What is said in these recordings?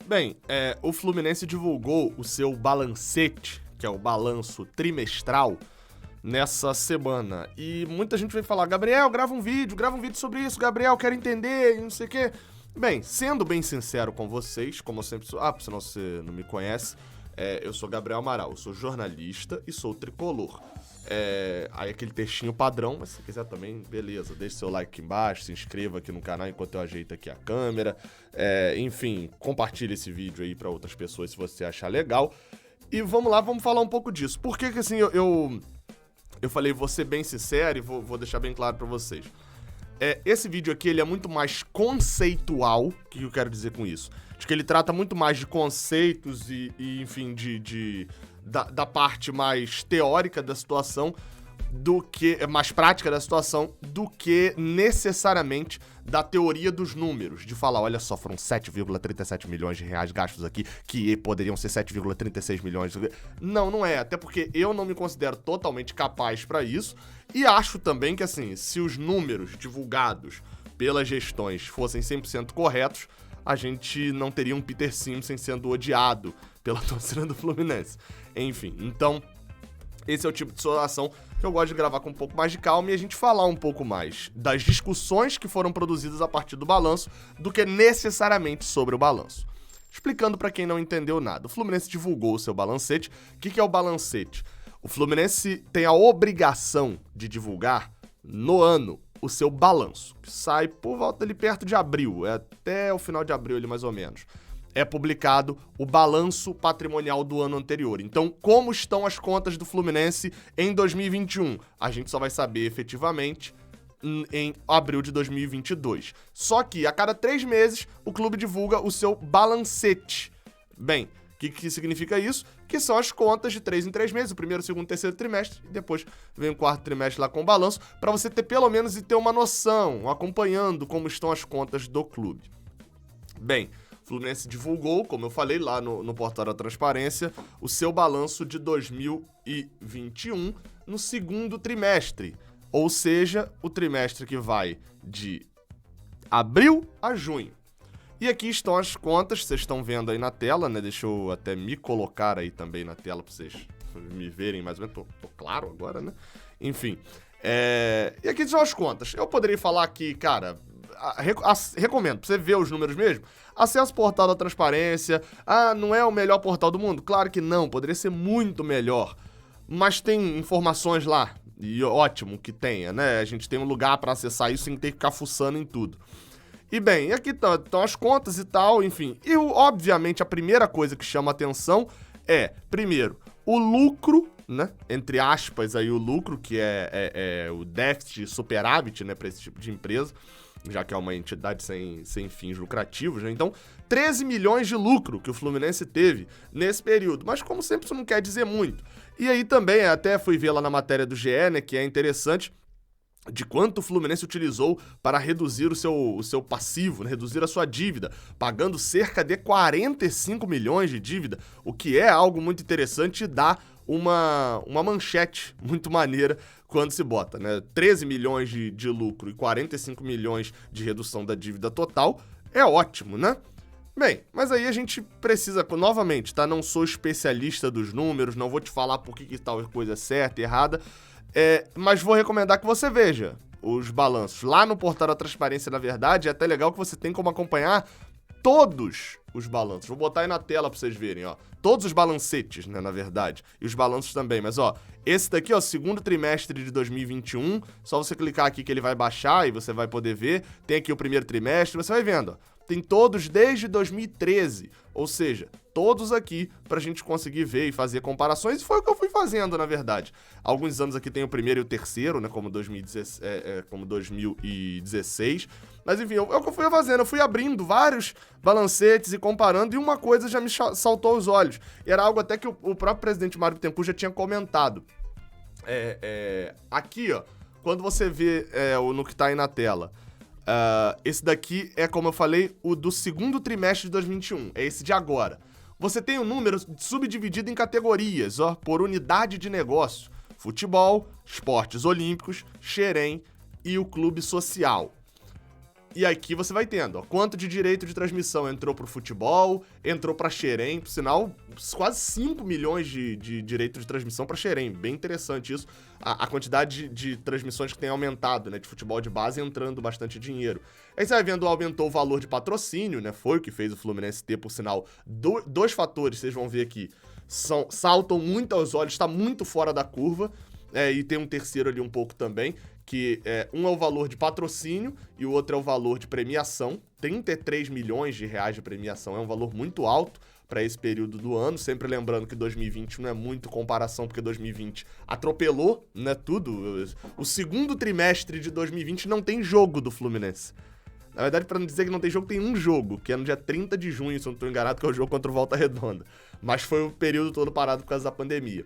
Bem, o Fluminense divulgou o seu balancete, que é o balanço trimestral, nessa semana. E muita gente vem falar, Gabriel, grava um vídeo sobre isso, Gabriel, quero entender, não sei o quê. Bem, sendo bem sincero com vocês, como eu sempre sou... senão você não me conhece, eu sou Gabriel Amaral, eu sou jornalista e sou tricolor. Aí aquele textinho padrão, mas se quiser também, beleza, deixe seu like aqui embaixo, se inscreva aqui no canal enquanto eu ajeito aqui a câmera, enfim, compartilhe esse vídeo aí pra outras pessoas se você achar legal. E vamos lá, vamos falar um pouco disso. Por que que assim, eu falei, vou ser bem sincero e vou deixar bem claro pra vocês. Esse vídeo aqui, ele é muito mais conceitual. O que eu quero dizer com isso? Acho que ele trata muito mais de conceitos e enfim, da parte mais teórica da situação, do que mais prática da situação, do que necessariamente da teoria dos números, de falar, olha só, foram 7,37 milhões de reais gastos aqui, que poderiam ser 7,36 milhões. Não é, até porque eu não me considero totalmente capaz para isso, e acho também que, assim, se os números divulgados pelas gestões fossem 100% corretos, a gente não teria um Peter Simpson sendo odiado pela torcida do Fluminense. Enfim, então, esse é o tipo de situação que eu gosto de gravar com um pouco mais de calma e a gente falar um pouco mais das discussões que foram produzidas a partir do balanço do que necessariamente sobre o balanço. Explicando para quem não entendeu nada, o Fluminense divulgou o seu balancete. O que é o balancete? O Fluminense tem a obrigação de divulgar no ano o seu balanço, que sai por volta ali perto de abril, até o final de abril ali mais ou menos. É publicado o balanço patrimonial do ano anterior. Então, como estão as contas do Fluminense em 2021? A gente só vai saber efetivamente em abril de 2022. Só que a cada 3 meses o clube divulga o seu balancete. Bem, o que significa isso? Que são as contas de 3 em 3 meses, o primeiro, segundo, terceiro trimestre, e depois vem o quarto trimestre lá com o balanço, para você ter pelo menos e ter uma noção, acompanhando como estão as contas do clube. Bem, o Fluminense divulgou, como eu falei lá no portal da Transparência, o seu balanço de 2021 no segundo trimestre, ou seja, o trimestre que vai de abril a junho. E aqui estão as contas, vocês estão vendo aí na tela, né? Deixa eu até me colocar aí também na tela pra vocês me verem mais ou menos. Tô claro agora, né? Enfim. E aqui são as contas. Eu poderia falar que, cara, recomendo, pra você ver os números mesmo, acesse o portal da Transparência. Não é o melhor portal do mundo? Claro que não, poderia ser muito melhor. Mas tem informações lá, e ótimo que tenha, né? A gente tem um lugar pra acessar isso sem ter que ficar fuçando em tudo. E bem, aqui estão as contas e tal, enfim. E, obviamente, a primeira coisa que chama atenção é, primeiro, o lucro, né? Entre aspas aí, o lucro, que é o déficit superávit, né? Para esse tipo de empresa, já que é uma entidade sem fins lucrativos, né? Então, 13 milhões de lucro que o Fluminense teve nesse período. Mas, como sempre, isso não quer dizer muito. E aí também, até fui ver lá na matéria do GE, né? Que é interessante, de quanto o Fluminense utilizou para reduzir o seu passivo, né, reduzir a sua dívida, pagando cerca de 45 milhões de dívida, o que é algo muito interessante e dá uma manchete muito maneira quando se bota, né? 13 milhões de lucro e 45 milhões de redução da dívida total, é ótimo, né? Bem, mas aí a gente precisa, novamente, tá? Não sou especialista dos números, não vou te falar por que tal coisa é certa e errada, mas vou recomendar que você veja os balanços. Lá no portal da Transparência, na verdade, é até legal que você tem como acompanhar todos os balanços. Vou botar aí na tela pra vocês verem, ó. Todos os balancetes, né, na verdade. E os balanços também. Mas, ó, esse daqui, ó, segundo trimestre de 2021. Só você clicar aqui que ele vai baixar e você vai poder ver. Tem aqui o primeiro trimestre, você vai vendo, ó. Tem todos desde 2013, ou seja, todos aqui pra gente conseguir ver e fazer comparações, e foi o que eu fui fazendo, na verdade. Alguns anos aqui tem o primeiro e o terceiro, né, como 2016, mas enfim, é o que eu fui fazendo, eu fui abrindo vários balancetes e comparando, e uma coisa já me saltou aos olhos, e era algo até que o próprio presidente Mário Bittencourt já tinha comentado. Aqui, ó, quando você vê no que tá aí na tela, esse daqui é, como eu falei, o do segundo trimestre de 2021. É esse de agora. Você tem o número subdividido em categorias, ó, por unidade de negócio. Futebol, esportes olímpicos, Xerém e o clube social. E aqui você vai tendo, ó, quanto de direito de transmissão entrou pro futebol, entrou pra Xerém, por sinal, quase 5 milhões de direito de transmissão pra Xerém. Bem interessante isso, a quantidade de transmissões que tem aumentado, né, de futebol de base entrando bastante dinheiro. Aí você vai vendo, aumentou o valor de patrocínio, né, foi o que fez o Fluminense ter, por sinal, dois fatores, vocês vão ver aqui, saltam muito aos olhos, está muito fora da curva, e tem um terceiro ali um pouco também, que um é o valor de patrocínio e o outro é o valor de premiação. 33 milhões de reais de premiação é um valor muito alto para esse período do ano, sempre lembrando que 2020 não é muito comparação, porque 2020 atropelou, né, tudo. O segundo trimestre de 2020 não tem jogo do Fluminense. Na verdade, para não dizer que não tem jogo, tem um jogo, que é no dia 30 de junho, se eu não estou enganado, que é o jogo contra o Volta Redonda. Mas foi o período todo parado por causa da pandemia.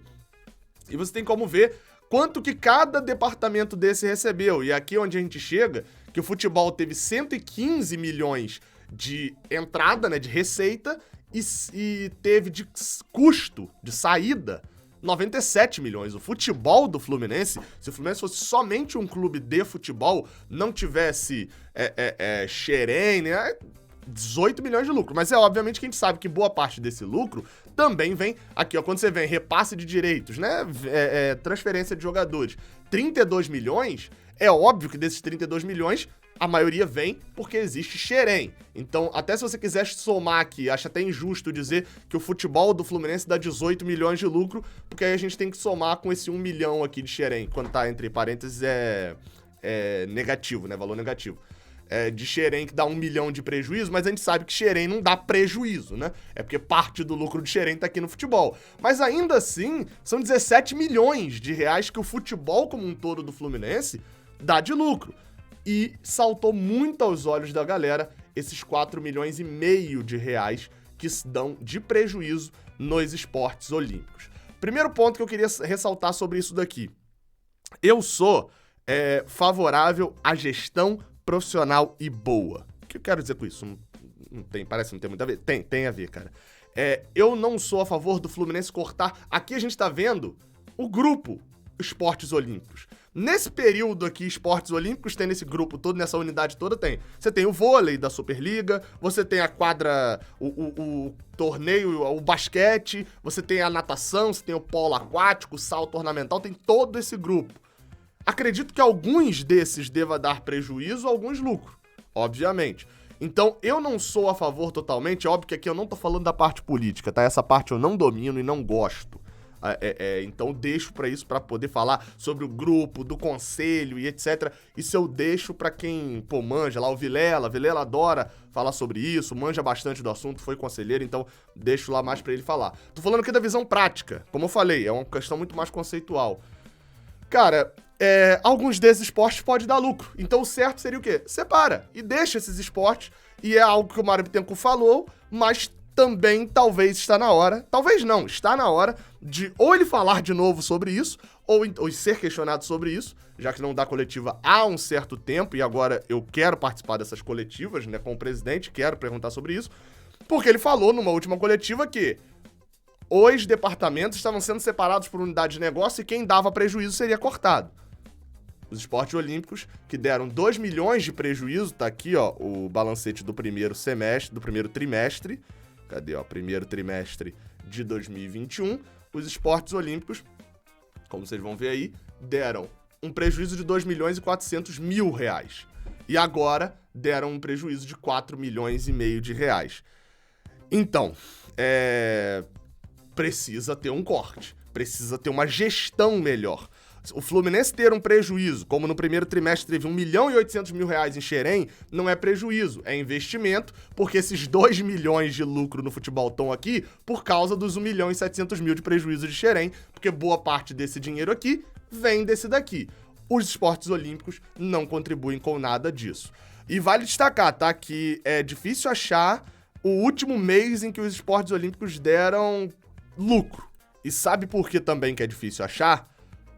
E você tem como ver quanto que cada departamento desse recebeu. E aqui onde a gente chega, que o futebol teve 115 milhões de entrada, né, de receita, e teve de custo, de saída, 97 milhões. O futebol do Fluminense, se o Fluminense fosse somente um clube de futebol, não tivesse Xerém, né, 18 milhões de lucro. Mas obviamente que a gente sabe que boa parte desse lucro também vem aqui, ó, quando você vem repasse de direitos, né, transferência de jogadores, 32 milhões, é óbvio que desses 32 milhões, a maioria vem porque existe Xerém. Então, até se você quiser somar aqui, acho até injusto dizer que o futebol do Fluminense dá 18 milhões de lucro, porque aí a gente tem que somar com esse 1 milhão aqui de Xerém, quando tá entre parênteses negativo, né, valor negativo. De Xerém que dá 1 milhão de prejuízo, mas a gente sabe que Xerém não dá prejuízo, né? É porque parte do lucro de Xerém tá aqui no futebol. Mas ainda assim, são 17 milhões de reais que o futebol como um todo do Fluminense dá de lucro. E saltou muito aos olhos da galera esses 4 milhões e meio de reais que se dão de prejuízo nos esportes olímpicos. Primeiro ponto que eu queria ressaltar sobre isso daqui. Eu sou favorável à gestão profissional e boa. O que eu quero dizer com isso? Parece não ter muito a ver. Tem a ver, cara. Eu não sou a favor do Fluminense cortar. Aqui a gente tá vendo o grupo Esportes Olímpicos. Nesse período aqui, Esportes Olímpicos, tem nesse grupo todo, nessa unidade toda, você tem o vôlei da Superliga, você tem a quadra, o torneio, o basquete, você tem a natação, você tem o polo aquático, o salto ornamental, tem todo esse grupo. Acredito que alguns desses deva dar prejuízo, alguns lucro, obviamente. Então, eu não sou a favor totalmente, óbvio que aqui eu não tô falando da parte política, tá? Essa parte eu não domino e não gosto. Então, deixo pra isso, pra poder falar sobre o grupo, do conselho e etc. Isso eu deixo pra quem, manja lá, o Vilela adora falar sobre isso, manja bastante do assunto, foi conselheiro, então deixo lá mais pra ele falar. Tô falando aqui da visão prática, como eu falei, é uma questão muito mais conceitual. Cara, alguns desses esportes podem dar lucro. Então o certo seria o quê? Separa e deixa esses esportes. E é algo que o Mário Bittencourt falou, mas também talvez está na hora, talvez não, está na hora de ou ele falar de novo sobre isso, ou ser questionado sobre isso, já que não dá coletiva há um certo tempo, e agora eu quero participar dessas coletivas, né, com o presidente, quero perguntar sobre isso, porque ele falou numa última coletiva que os departamentos estavam sendo separados por unidade de negócio e quem dava prejuízo seria cortado. Os esportes olímpicos, que deram 2 milhões de prejuízo, tá aqui, ó, o balancete do primeiro trimestre, cadê, ó, primeiro trimestre de 2021, os esportes olímpicos, como vocês vão ver aí, deram um prejuízo de 2 milhões e 400 mil reais. E agora deram um prejuízo de 4 milhões e meio de reais. Então, precisa ter um corte, precisa ter uma gestão melhor. O Fluminense ter um prejuízo, como no primeiro trimestre teve 1 milhão e 800 mil reais em Xerém, não é prejuízo, é investimento, porque esses 2 milhões de lucro no futebol estão aqui por causa dos 1 milhão e 700 mil de prejuízo de Xerém, porque boa parte desse dinheiro aqui vem desse daqui. Os esportes olímpicos não contribuem com nada disso. E vale destacar, tá, que é difícil achar o último mês em que os esportes olímpicos deram lucro. E sabe por que também que é difícil achar?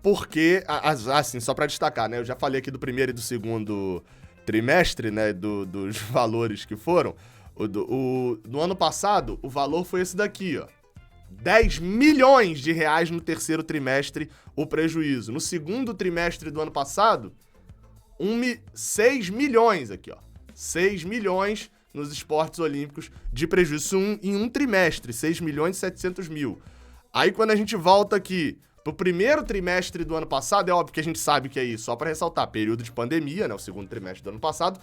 Porque, assim, só pra destacar, né, eu já falei aqui do primeiro e do segundo trimestre, né, dos valores que foram. No ano passado, o valor foi esse daqui, ó. 10 milhões de reais no terceiro trimestre, o prejuízo. No segundo trimestre do ano passado, 6 milhões aqui, ó. 6 milhões nos esportes olímpicos de prejuízo. Isso em um trimestre, 6 milhões e 700 mil. Aí quando a gente volta aqui pro primeiro trimestre do ano passado, é óbvio que a gente sabe que é isso, só para ressaltar, período de pandemia, né, o segundo trimestre do ano passado,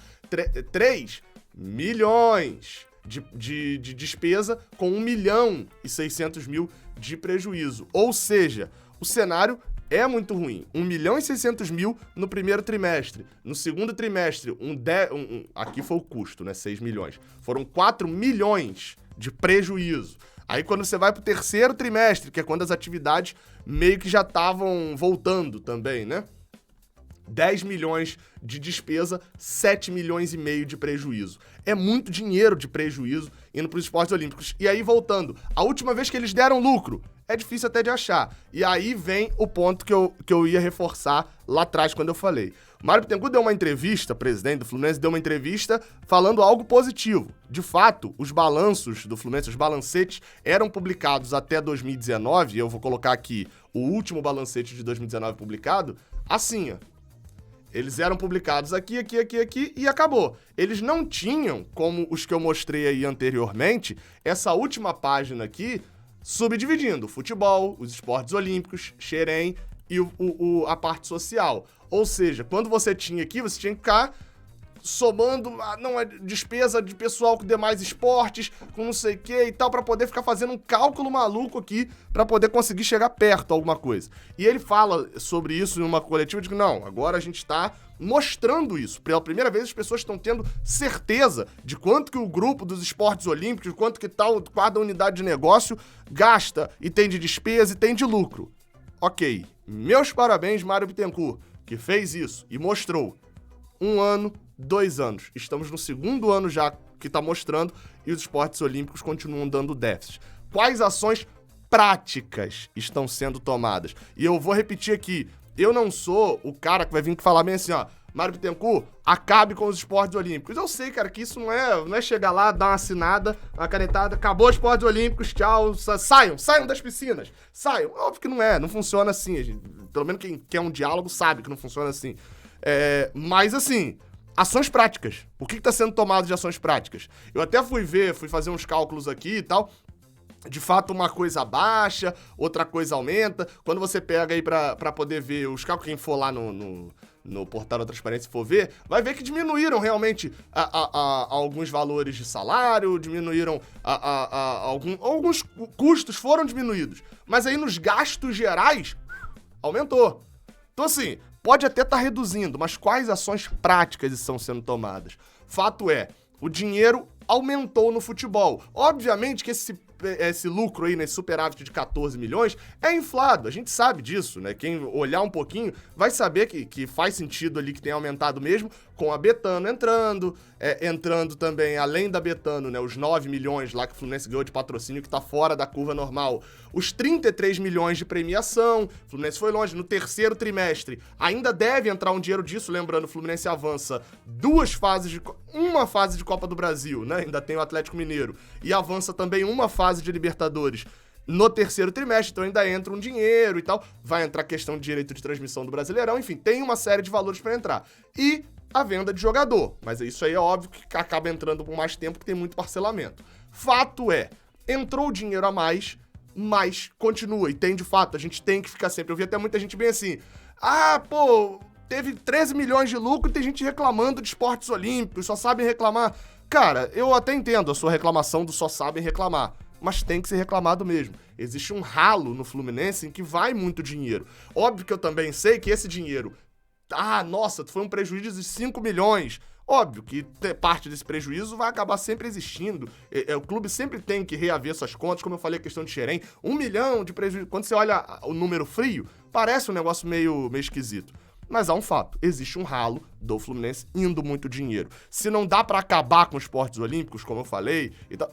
3 milhões de despesa com 1 milhão e 600 mil de prejuízo. Ou seja, o cenário é muito ruim. 1 milhão e 600 mil no primeiro trimestre. No segundo trimestre, aqui foi o custo, né? 6 milhões. Foram 4 milhões de prejuízo. Aí quando você vai pro terceiro trimestre, que é quando as atividades meio que já estavam voltando também, né? 10 milhões de despesa, 7 milhões e meio de prejuízo. É muito dinheiro de prejuízo indo para os esportes olímpicos. E aí, voltando, a última vez que eles deram lucro, é difícil até de achar. E aí vem o ponto que eu ia reforçar lá atrás quando eu falei. Mário Bittencourt deu uma entrevista, presidente do Fluminense, deu uma entrevista falando algo positivo. De fato, os balanços do Fluminense, os balancetes, eram publicados até 2019, eu vou colocar aqui o último balancete de 2019 publicado, assim, ó. Eles eram publicados aqui e acabou. Eles não tinham, como os que eu mostrei aí anteriormente, essa última página aqui, subdividindo futebol, os esportes olímpicos, Xerém e a parte social. Ou seja, quando você tinha aqui, você tinha que ficar somando a despesa de pessoal com demais esportes, com não sei o que e tal, pra poder ficar fazendo um cálculo maluco aqui, pra poder conseguir chegar perto a alguma coisa. E ele fala sobre isso em uma coletiva de que não, agora a gente tá mostrando isso. Pela primeira vez as pessoas estão tendo certeza de quanto que o grupo dos esportes olímpicos, quanto que tal cada unidade de negócio gasta e tem de despesa e tem de lucro. Ok, meus parabéns, Mário Bittencourt, que fez isso e mostrou. 1 ano, 2 anos. Estamos no segundo ano já que tá mostrando e os esportes olímpicos continuam dando déficit. Quais ações práticas estão sendo tomadas? E eu vou repetir aqui, eu não sou o cara que vai vir falar bem assim, ó, Mário Bittencourt, acabe com os esportes olímpicos. Eu sei, cara, que isso não é chegar lá, dar uma assinada, uma canetada, acabou os esportes olímpicos, tchau, saiam das piscinas, saiam. Óbvio que não funciona assim, gente. Pelo menos quem quer um diálogo sabe que não funciona assim. Mas assim, ações práticas. O que está sendo tomado de ações práticas? Eu até fui fazer uns cálculos aqui e tal. De fato, uma coisa baixa, outra coisa aumenta. Quando você pega aí pra poder ver os cálculos, quem for lá no portal da transparência e for ver, vai ver que diminuíram realmente alguns valores de salário, diminuíram alguns custos foram diminuídos. Mas aí nos gastos gerais, aumentou. Então assim, pode até estar reduzindo, mas quais ações práticas estão sendo tomadas? Fato é, o dinheiro aumentou no futebol. Obviamente que esse lucro aí, nesse superávit de 14 milhões, é inflado, a gente sabe disso, né? Quem olhar um pouquinho vai saber que faz sentido ali que tem aumentado mesmo, com a Betano entrando também, além da Betano, né? Os 9 milhões lá que o Fluminense ganhou de patrocínio, que tá fora da curva normal. Os 33 milhões de premiação, o Fluminense foi longe, no terceiro trimestre ainda deve entrar um dinheiro disso, lembrando, o Fluminense avança uma fase de Copa do Brasil, né? Ainda tem o Atlético Mineiro, e avança também uma fase de Libertadores no terceiro trimestre, então ainda entra um dinheiro e tal, vai entrar a questão de direito de transmissão do Brasileirão, enfim, tem uma série de valores para entrar. E a venda de jogador, mas isso aí é óbvio que acaba entrando por mais tempo, porque tem muito parcelamento. Fato é, entrou dinheiro a mais, mas continua, e tem de fato, a gente tem que ficar sempre, eu vi até muita gente bem assim, teve 13 milhões de lucro e tem gente reclamando de esportes olímpicos, só sabem reclamar. Cara, eu até entendo a sua reclamação do só sabem reclamar, mas tem que ser reclamado mesmo. Existe um ralo no Fluminense em que vai muito dinheiro. Óbvio que eu também sei que esse dinheiro, nossa, foi um prejuízo de 5 milhões. Óbvio que parte desse prejuízo vai acabar sempre existindo. O clube sempre tem que reaver suas contas, como eu falei, a questão de Xerém. 1 milhão de prejuízo. Quando você olha o número frio, parece um negócio meio esquisito. Mas há um fato, existe um ralo do Fluminense indo muito dinheiro. Se não dá pra acabar com os esportes olímpicos, como eu falei, então,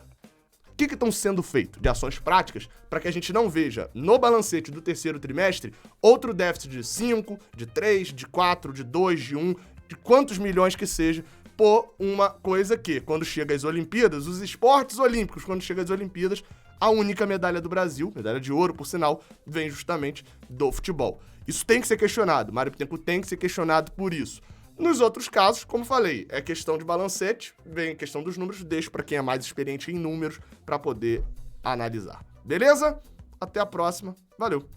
o que estão sendo feito de ações práticas para que a gente não veja no balancete do terceiro trimestre outro déficit de 5, de 3, de 4, de 2, de 1, de quantos milhões que seja, por uma coisa que, quando chega às Olimpíadas, os esportes olímpicos, quando chega às Olimpíadas, a única medalha do Brasil, medalha de ouro, por sinal, vem justamente do futebol. Isso tem que ser questionado, Mário Bittencourt tem que ser questionado por isso. Nos outros casos, como falei, é questão de balancete, vem questão dos números, deixo para quem é mais experiente em números para poder analisar. Beleza? Até a próxima. Valeu!